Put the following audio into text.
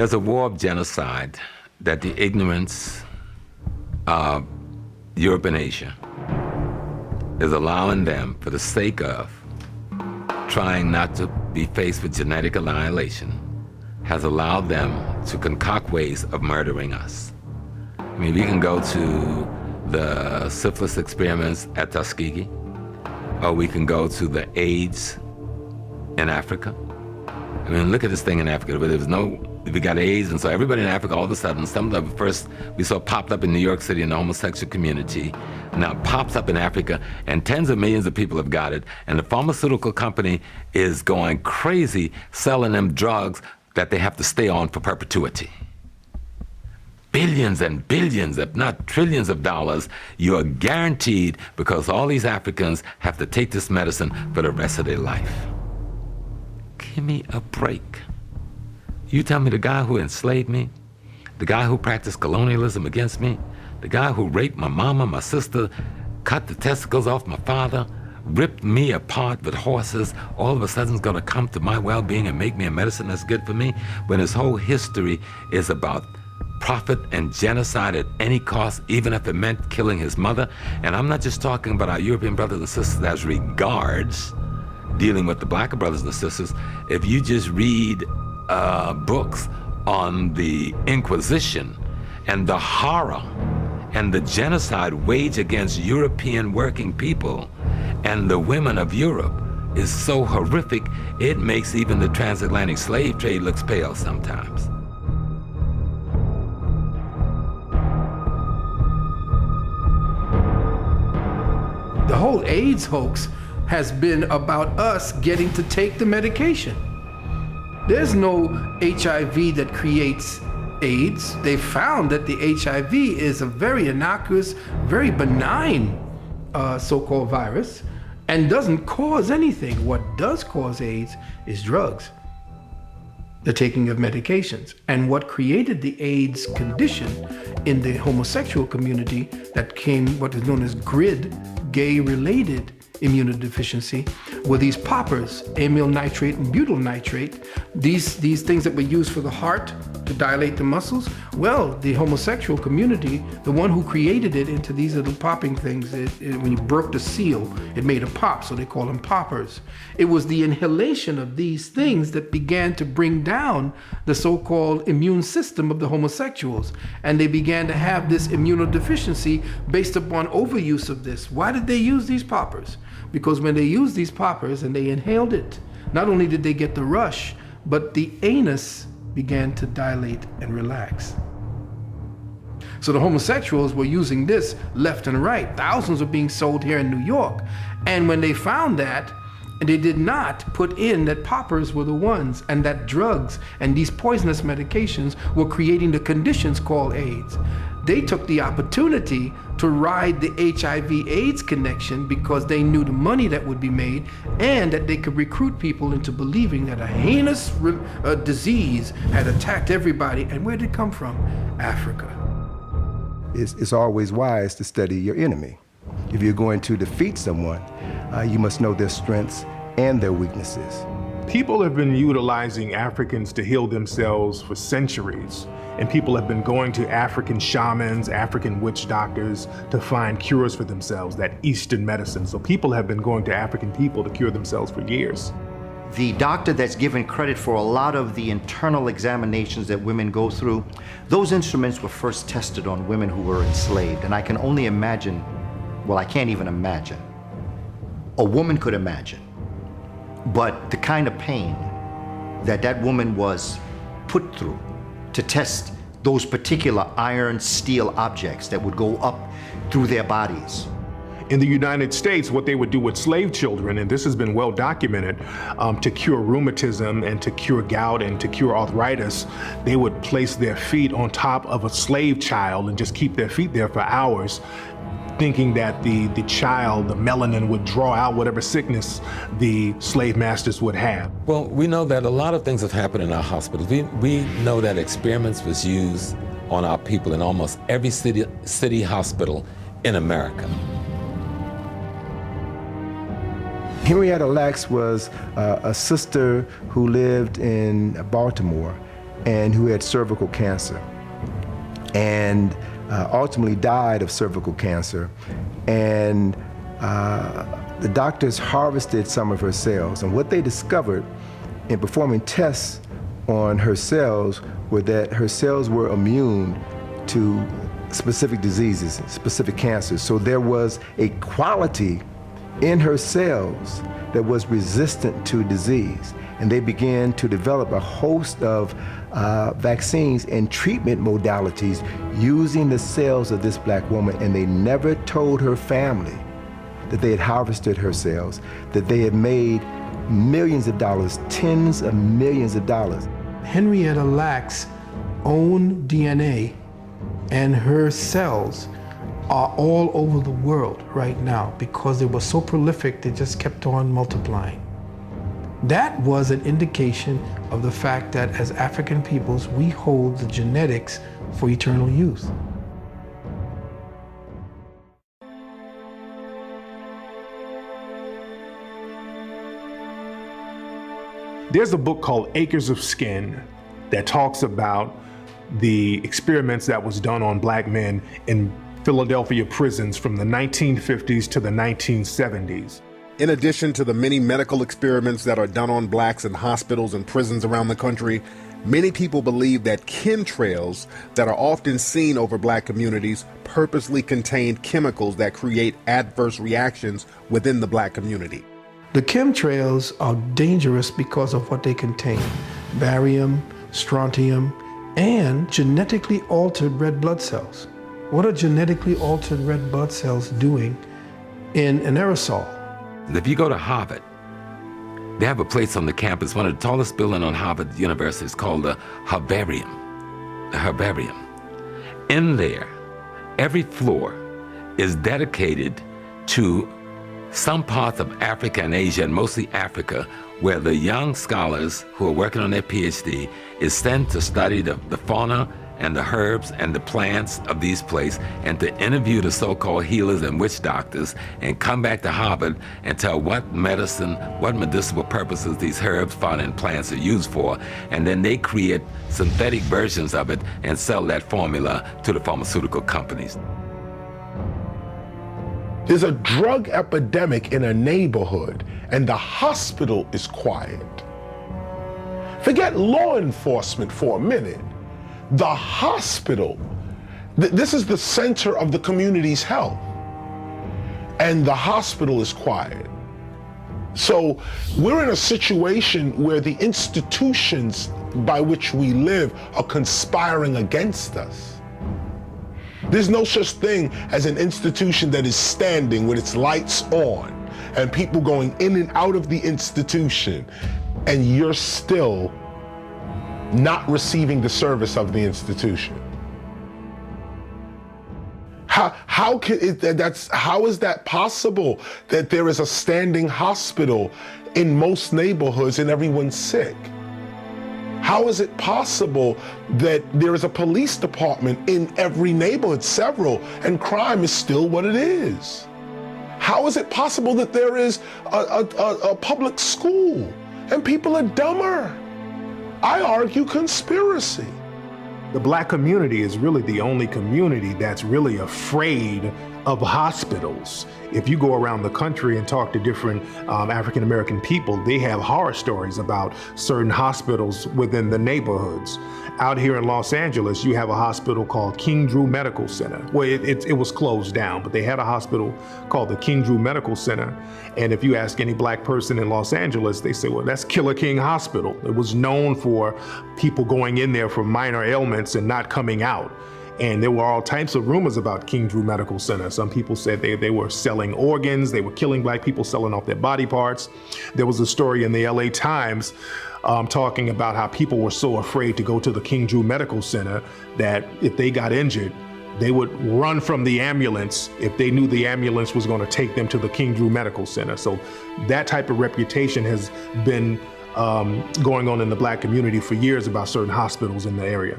There's a war of genocide that the ignorance of Europe and Asia is allowing them, for the sake of trying not to be faced with genetic annihilation, has allowed them to concoct ways of murdering us. I mean, we can go to the syphilis experiments at Tuskegee, or we can go to the AIDS in Africa. I mean, look at this thing in Africa. We got AIDS, and so everybody in Africa, all of a sudden, some of the first we saw popped up in New York City in the homosexual community, now it pops up in Africa, and tens of millions of people have got it, and the pharmaceutical company is going crazy selling them drugs that they have to stay on for perpetuity. Billions and billions, if not trillions of dollars, you are guaranteed, because all these Africans have to take this medicine for the rest of their life. Give me a break. You tell me the guy who enslaved me, the guy who practiced colonialism against me, the guy who raped my mama, my sister, cut the testicles off my father, ripped me apart with horses, all of a sudden is gonna come to my well-being and make me a medicine that's good for me, when his whole history is about profit and genocide at any cost, even if it meant killing his mother. And I'm not just talking about our European brothers and sisters as regards dealing with the black brothers and sisters. If you just read books on the Inquisition and the horror and the genocide waged against European working people and the women of Europe is so horrific, it makes even the transatlantic slave trade looks pale sometimes. The whole AIDS hoax has been about us getting to take the medication. There's no HIV that creates AIDS. They found that the HIV is a very innocuous, very benign so-called virus and doesn't cause anything. What does cause AIDS is drugs, the taking of medications. And what created the AIDS condition in the homosexual community that came what is known as GRID, gay-related immunodeficiency, were these poppers, amyl nitrate and butyl nitrate, these things that were used for the heart to dilate the muscles. Well, the homosexual community, the one who created it into these little popping things, when you broke the seal, it made a pop, so they call them poppers. It was the inhalation of these things that began to bring down the so-called immune system of the homosexuals, and they began to have this immunodeficiency based upon overuse of this. Why did they use these poppers? Because when they used these poppers and they inhaled it, not only did they get the rush, but the anus began to dilate and relax. So the homosexuals were using this left and right. Thousands are being sold here in New York. And when they found that, they did not put in that poppers were the ones, and that drugs and these poisonous medications were creating the conditions called AIDS. They took the opportunity to ride the HIV/AIDS connection because they knew the money that would be made and that they could recruit people into believing that a heinous disease had attacked everybody. And where did it come from? Africa. It's always wise to study your enemy. If you're going to defeat someone, you must know their strengths and their weaknesses. People have been utilizing Africans to heal themselves for centuries. And people have been going to African shamans, African witch doctors to find cures for themselves, that Eastern medicine. So people have been going to African people to cure themselves for years. The doctor that's given credit for a lot of the internal examinations that women go through, those instruments were first tested on women who were enslaved. And I can only imagine, well, I can't even imagine. A woman could imagine, but the kind of pain that that woman was put through to test those particular iron, steel objects that would go up through their bodies. In the United States, what they would do with slave children, and this has been well documented, to cure rheumatism and to cure gout and to cure arthritis, they would place their feet on top of a slave child and just keep their feet there for hours, thinking that the child, the melanin, would draw out whatever sickness the slave masters would have. Well, we know that a lot of things have happened in our hospitals. We know that experiments was used on our people in almost every city hospital in America. Henrietta Lacks was a sister who lived in Baltimore, and who had cervical cancer, and ultimately died of cervical cancer. And the doctors harvested some of her cells, and what they discovered in performing tests on her cells were that her cells were immune to specific diseases, specific cancers. So there was a quality in her cells that was resistant to disease. And they began to develop a host of vaccines and treatment modalities using the cells of this black woman, and they never told her family that they had harvested her cells, that they had made millions of dollars, tens of millions of dollars. Henrietta Lacks' own DNA and her cells are all over the world right now because they were so prolific, they just kept on multiplying. That was an indication of the fact that as African peoples, we hold the genetics for eternal youth. There's a book called Acres of Skin that talks about the experiments that was done on black men in Philadelphia prisons from the 1950s to the 1970s. In addition to the many medical experiments that are done on blacks in hospitals and prisons around the country, many people believe that chemtrails that are often seen over black communities purposely contain chemicals that create adverse reactions within the black community. The chemtrails are dangerous because of what they contain: barium, strontium, and genetically altered red blood cells. What are genetically altered red blood cells doing in an aerosol? If you go to Harvard, they have a place on the campus, one of the tallest buildings on Harvard University. It's called the Herbarium. The Herbarium. In there, every floor is dedicated to some parts of Africa and Asia, and mostly Africa, where the young scholars who are working on their PhD is sent to study the fauna and the herbs and the plants of these places, and to interview the so-called healers and witch doctors, and come back to Harvard and tell what medicine, what medicinal purposes these herbs, fauna, and plants are used for, and then they create synthetic versions of it and sell that formula to the pharmaceutical companies. There's a drug epidemic in a neighborhood and the hospital is quiet. Forget law enforcement for a minute. The hospital, this is the center of the community's health, and the hospital is quiet. So we're in a situation where the institutions by which we live are conspiring against us. There's no such thing as an institution that is standing with its lights on and people going in and out of the institution, and you're still not receiving the service of the institution. How is that possible, that there is a standing hospital in most neighborhoods and everyone's sick? How is it possible that there is a police department in every neighborhood, several, and crime is still what it is? How is it possible that there is a public school and people are dumber? I argue conspiracy. The black community is really the only community that's really afraid of hospitals. If you go around the country and talk to different African American people, they have horror stories about certain hospitals within the neighborhoods. Out here in Los Angeles, you have a hospital called King Drew Medical Center. Well, it was closed down, but they had a hospital called the King Drew Medical Center. And if you ask any black person in Los Angeles, they say, well, that's Killer King Hospital. It was known for people going in there for minor ailments and not coming out. And there were all types of rumors about King Drew Medical Center. Some people said they were selling organs, they were killing black people, selling off their body parts. There was a story in the LA Times talking about how people were so afraid to go to the King Drew Medical Center that if they got injured, they would run from the ambulance if they knew the ambulance was going to take them to the King Drew Medical Center. So that type of reputation has been going on in the black community for years about certain hospitals in the area.